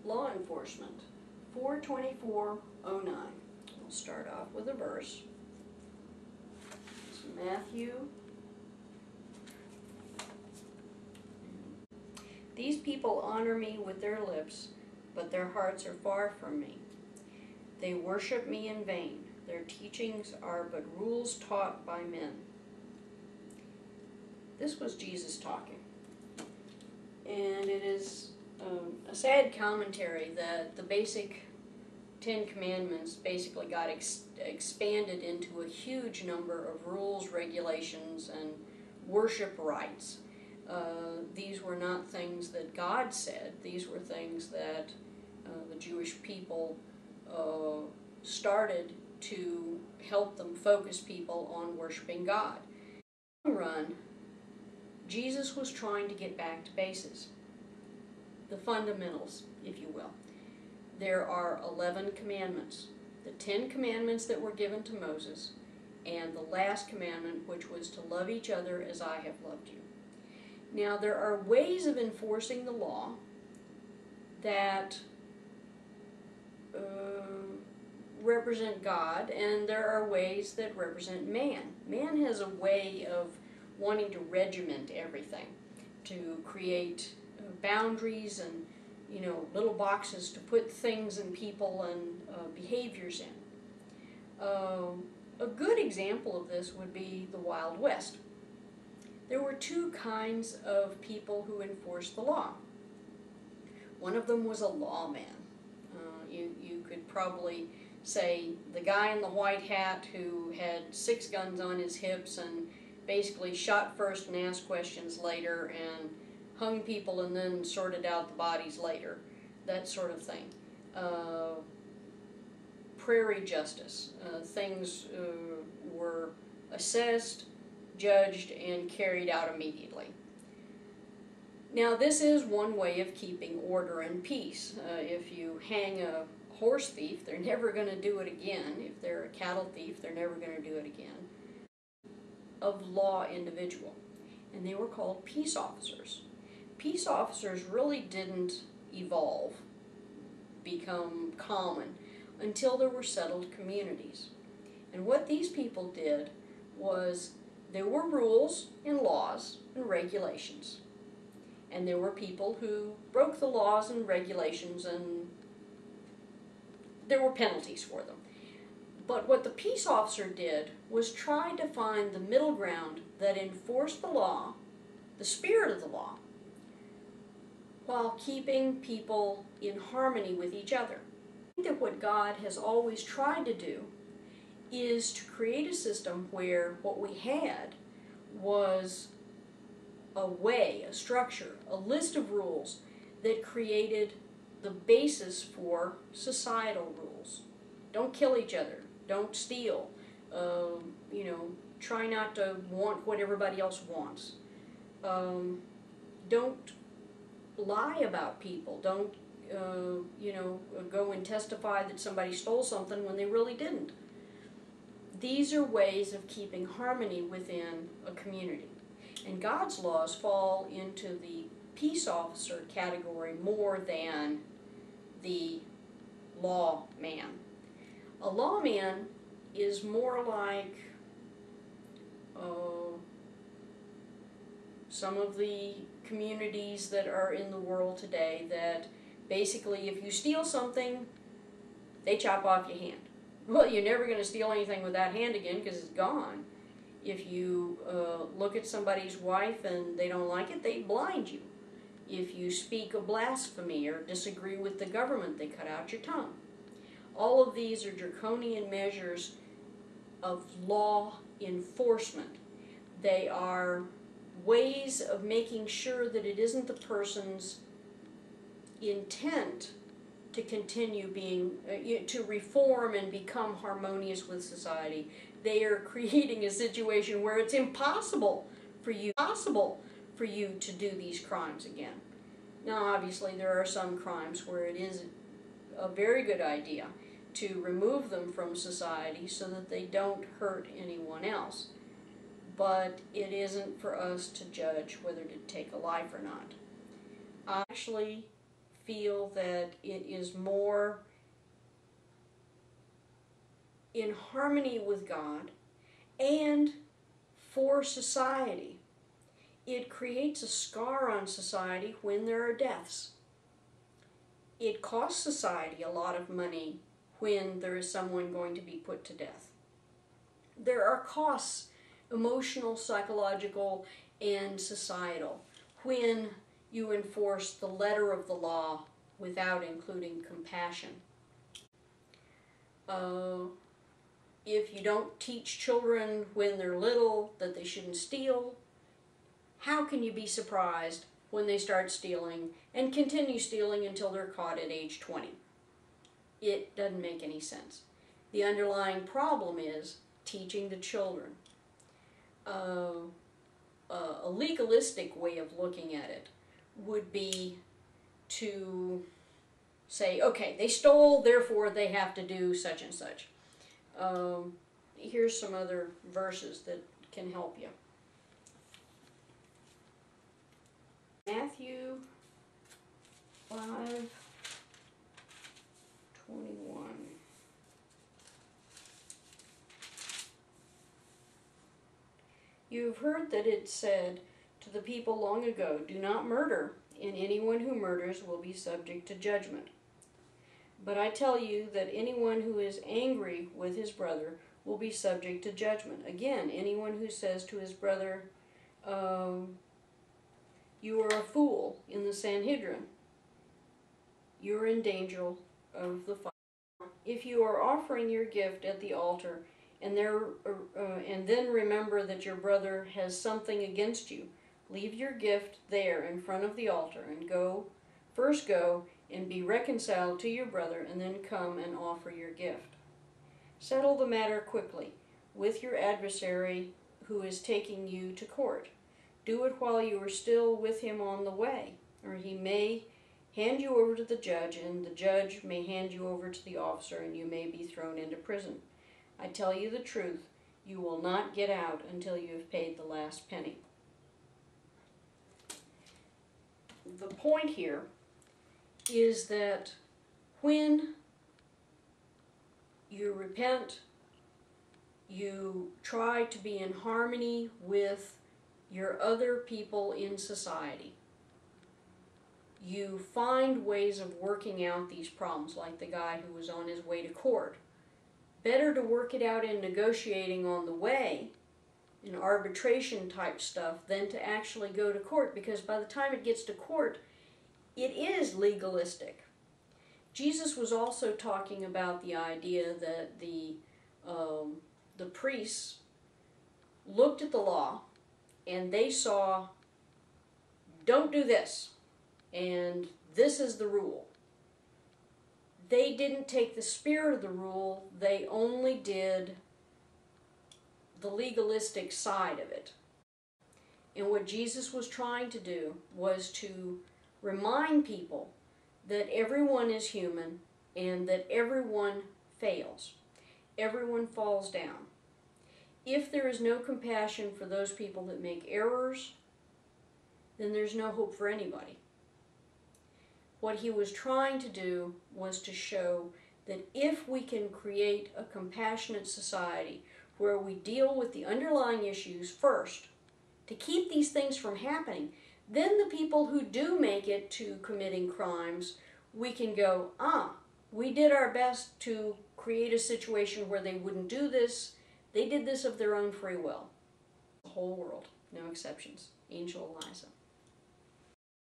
Law enforcement, 42409. We'll start off with a verse. It's Matthew. These people honor me with their lips, but their hearts are far from me. They worship me in vain. Their teachings are but rules taught by men. This was Jesus talking. And it is a sad commentary that the basic Ten Commandments basically got expanded into a huge number of rules, regulations, and worship rites. These were not things that God said. These were things that the Jewish people started to help them focus people on worshiping God. In the long run, Jesus was trying to get back to basics, the fundamentals, if you will. There are 11 commandments, the 10 commandments that were given to Moses, and the last commandment, which was to love each other as I have loved you. Now, there are ways of enforcing the law that represent God, and there are ways that represent man. Man has a way of wanting to regiment everything, to create boundaries and, little boxes to put things and people and behaviors in. A good example of this would be the Wild West. There were two kinds of people who enforced the law. One of them was a lawman. You could probably say the guy in the white hat who had 6 guns on his hips and basically shot first and asked questions later and hung people and then sorted out the bodies later, that sort of thing. Prairie justice. Things were assessed, judged, and carried out immediately. Now, this is one way of keeping order and peace. If you hang a horse thief, they're never going to do it again. If they're a cattle thief, they're never going to do it again. Of law individual, and they were called peace officers. Peace officers really didn't evolve, become common, until there were settled communities. And what these people did was, there were rules and laws and regulations, and there were people who broke the laws and regulations, and there were penalties for them. But what the peace officer did was try to find the middle ground that enforced the law, the spirit of the law, while keeping people in harmony with each other. I think that what God has always tried to do is to create a system where what we had was a way, a structure, a list of rules that created the basis for societal rules. Don't kill each other. Don't steal. Try not to want what everybody else wants. Don't lie about people. Don't, go and testify that somebody stole something when they really didn't. These are ways of keeping harmony within a community. And God's laws fall into the peace officer category more than the lawman. A lawman is more like some of the communities that are in the world today, that basically if you steal something, they chop off your hand. Well, you're never going to steal anything with that hand again because it's gone. If you look at somebody's wife and they don't like it, they blind you. If you speak a blasphemy or disagree with the government, they cut out your tongue. All of these are draconian measures of law enforcement. They are ways of making sure that it isn't the person's intent to continue being, to reform and become harmonious with society. They are creating a situation where it's impossible for you to do these crimes again. Now, obviously, there are some crimes where it is a very good idea to remove them from society so that they don't hurt anyone else. But it isn't for us to judge whether to take a life or not. I actually feel that it is more in harmony with God and for society. It creates a scar on society when there are deaths. It costs society a lot of money when there is someone going to be put to death. There are costs, emotional, psychological, and societal, when you enforce the letter of the law without including compassion. If you don't teach children when they're little that they shouldn't steal, how can you be surprised when they start stealing and continue stealing until they're caught at age 20? It doesn't make any sense. The underlying problem is teaching the children. A legalistic way of looking at it would be to say, okay, they stole, therefore they have to do such and such. Here's some other verses that can help you. Matthew 5:21. You have heard that it said to the people long ago, do not murder, and anyone who murders will be subject to judgment. But I tell you that anyone who is angry with his brother will be subject to judgment. Again, anyone who says to his brother, you are a fool, in the Sanhedrin, you're in danger of the fire. If you are offering your gift at the altar and then remember that your brother has something against you, leave your gift there in front of the altar and first go and be reconciled to your brother, and then come and offer your gift. Settle the matter quickly with your adversary who is taking you to court. Do it while you are still with him on the way, or he may hand you over to the judge, and the judge may hand you over to the officer, and you may be thrown into prison. I tell you the truth, you will not get out until you have paid the last penny. The point here is that when you repent, you try to be in harmony with your other people in society. You find ways of working out these problems, like the guy who was on his way to court. Better to work it out in negotiating on the way, in arbitration type stuff, than to actually go to court, because by the time it gets to court, it is legalistic. Jesus was also talking about the idea that the priests looked at the law and they saw, don't do this, and this is the rule. They didn't take the spirit of the rule, they only did the legalistic side of it. And what Jesus was trying to do was to remind people that everyone is human and that everyone fails. Everyone falls down. If there is no compassion for those people that make errors, then there's no hope for anybody. What he was trying to do was to show that if we can create a compassionate society where we deal with the underlying issues first, to keep these things from happening, then the people who do make it to committing crimes, we can go, we did our best to create a situation where they wouldn't do this. They did this of their own free will. The whole world, no exceptions. Angel Eliza.